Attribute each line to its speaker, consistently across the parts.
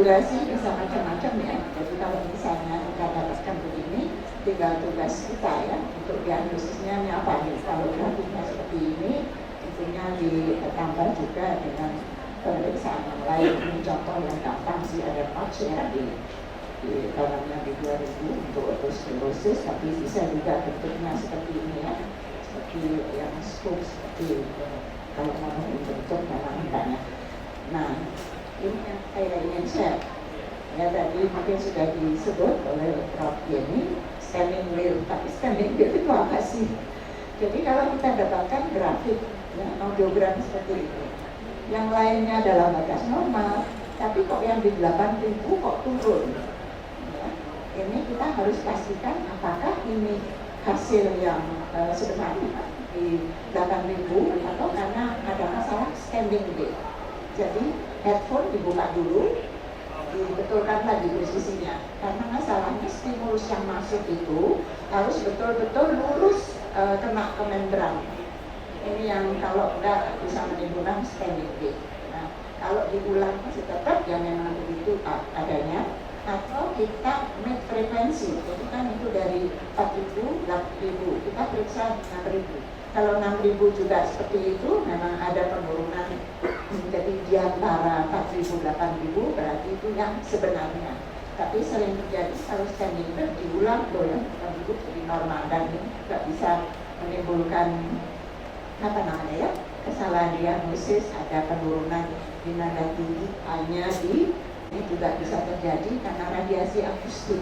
Speaker 1: kalibrasi bisa macam-macam ya. Jadi kalau misalnya kita dapatkan begini, tinggal tugas kita ya untuk diagnosisnya ini apa nih. Kalau grafiknya seperti ini, tentunya ditambah juga dengan pemeriksaan yang lain. Ini contoh yang gampang sih, ada patch ya di dalamnya di 2000 untuk otosklerosis, tapi bisa juga bentuknya seperti ini ya, seperti yang scope seperti kalau mau bentuk memang banyak. Nah, ini yang saya ingin share ya, tadi mungkin sudah disebut oleh Prof. Yeni, standing wheel. Tapi standing wheel itu apa sih? Jadi kalau kita dapatkan grafik ya, audiogram seperti ini, yang lainnya dalam batas normal, tapi kok yang di 8000 kok turun ya, ini kita harus pastikan apakah ini hasil yang sebenarnya di 8000 atau karena ada masalah standing wheel. Jadi headphone dibuka dulu, dibetulkan lagi posisinya, karena masalahnya stimulus yang masuk itu harus betul-betul lurus kena ke membran. Ini yang kalau enggak bisa menimbulkan standing wave. Nah, kalau diulang masih tetap yang memang begitu adanya, atau kita mid frekuensi, jadi kan itu dari 4000, 8000, kita periksa 6000. Kalau 6000 juga seperti itu, memang ada penurunan. Jadi di antara 4000, 8000 berarti itu yang sebenarnya. Tapi sering terjadi kalau standing wave diulang loh yang 8000 jadi normal, dan ini juga bisa menimbulkan apa namanya ya, kesalahan diagnosis, ada penurunan di nada tinggi hanya di ini juga bisa terjadi karena radiasi akustik.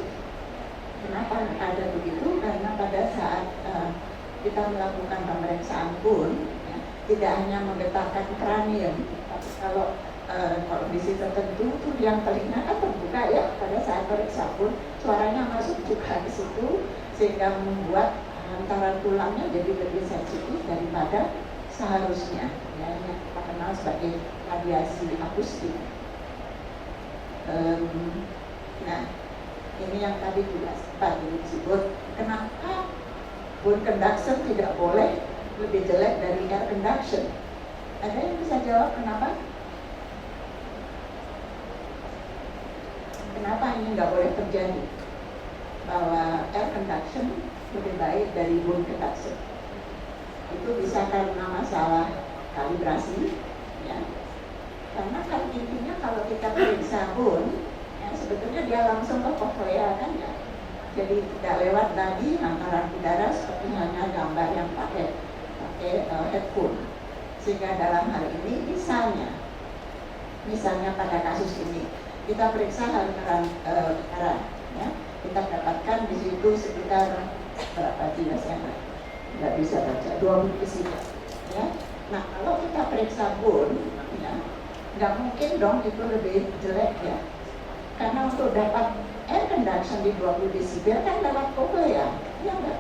Speaker 1: Kenapa ada begitu? Karena pada saat kita melakukan pemeriksaan pun ya, tidak hanya menggetarkan kranium, tapi kalau kondisi tertentu itu yang telinga kan terbuka ya, pada saat periksa pun suaranya masuk juga ke situ, sehingga membuat hantaran tulangnya jadi lebih sensitif daripada seharusnya ya, yang kita kenal sebagai radiasi akustik. Nah, ini yang tadi juga sempat disebut, kenapa bone conduction tidak boleh lebih jelek dari air conduction? Ada yang bisa jawab kenapa? Kenapa ini nggak boleh terjadi? Bahwa air conduction lebih baik dari bone conduction. Itu bisa karena masalah kalibrasi ya. Karena kan intinya kalau kita periksa bone ya, sebetulnya dia langsung ke cochlea kan ya. Jadi tidak lewat tadi hantaran udara seperti hanya gambar yang pakai headphone. Sehingga dalam hal ini misalnya pada kasus ini kita periksa hantaran udara ya, kita dapatkan di situ sekitar berapa jelasnya nggak bisa baca 20 desibel ya. Nah kalau kita periksa bone ya, nggak mungkin dong itu lebih jelek ya, karena untuk dapat air conduction di 20 desibel kan lewat cochlea ya enggak.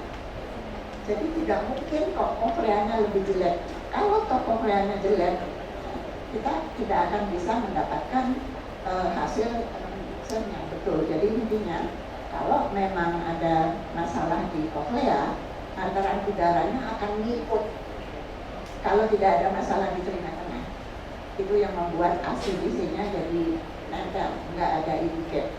Speaker 1: Jadi tidak mungkin kok cochleanya lebih jelek. Kalau cochleanya jelek, kita tidak akan bisa mendapatkan hasil yang betul. Jadi intinya kalau memang ada masalah di cochlea, hantaran udaranya akan ngikut. Kalau tidak ada masalah di telinga tengah, itu yang membuat ACDC-nya jadi nempel, nggak ada indicate.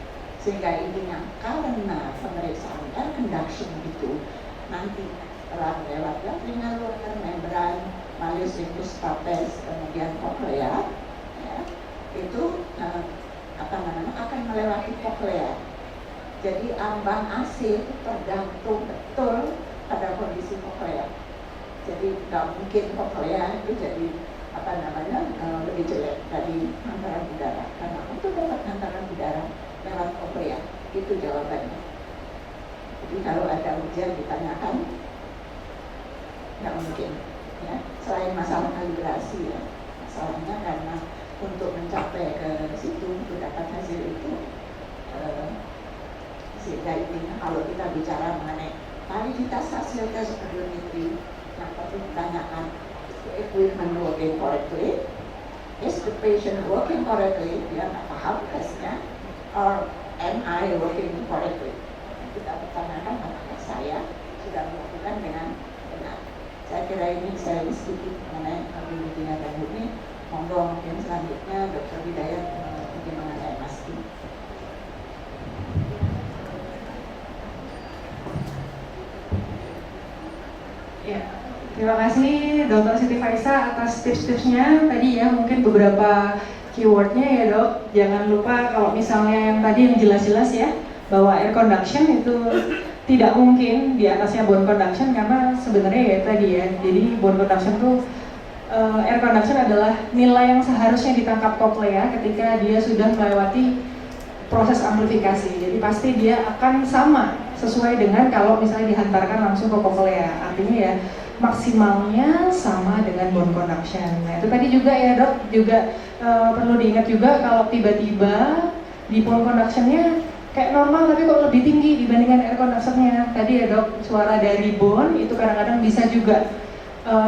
Speaker 1: Sehingga intinya karena pemeriksaan air conduction itu nanti setelah lewat telinga luar, membran, malleus incus stapes, kemudian cochlea, ya, itu akan melewati cochlea. Jadi ambang AC tergantung betul pada kondisi cochlea. Jadi nggak mungkin cochlea itu jadi lebih jelek dari hantaran udara, karena untuk dapat hantaran udara lewat cochlea itu jawabannya. Jadi kalau ada ujian ditanyakan, nggak mungkin ya, selain masalah kalibrasi ya, masalahnya karena untuk mencapai ke situ, untuk dapat hasil itu sehingga intinya kalau kita bicara mengenai validitas hasil tes audiometri, yang perlu ditanyakan, equipment working correctly, is the patient working correctly, dia nggak paham tesnya, or am I working correctly? Kita pertanyakan apakah saya sudah melakukan dengan benar. Saya kira ini saya sedikit mengenai audiometri dan ini. Monggo mungkin selanjutnya Dr. Hidayat mungkin mengenai Mas.
Speaker 2: Terima kasih Dr. Siti Faisa atas tips-tipsnya tadi ya, mungkin beberapa keywordnya ya dok. Jangan lupa kalau misalnya yang tadi yang jelas-jelas ya, bahwa air conduction itu tidak mungkin di atasnya bone conduction, karena sebenarnya ya tadi ya, jadi bone conduction itu air conduction adalah nilai yang seharusnya ditangkap cochlea ketika dia sudah melewati proses amplifikasi. Jadi pasti dia akan sama sesuai dengan kalau misalnya dihantarkan langsung ke cochlea. Artinya ya maksimalnya sama dengan bone conduction. Nah itu tadi juga ya dok, juga perlu diingat juga kalau tiba-tiba di bone conductionnya kayak normal tapi kok lebih tinggi dibandingkan air conductionnya. Tadi ya dok, suara dari bone itu kadang-kadang bisa juga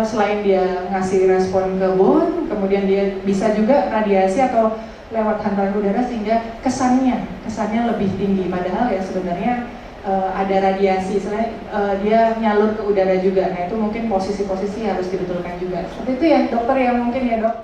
Speaker 2: selain dia ngasih respon ke bone, kemudian dia bisa juga radiasi atau lewat hantaran udara sehingga kesannya lebih tinggi. Padahal ya sebenarnya ada radiasi, selain dia nyalur ke udara juga. Nah itu mungkin posisi-posisi harus dibetulkan juga. Seperti itu ya dokter ya mungkin ya dok.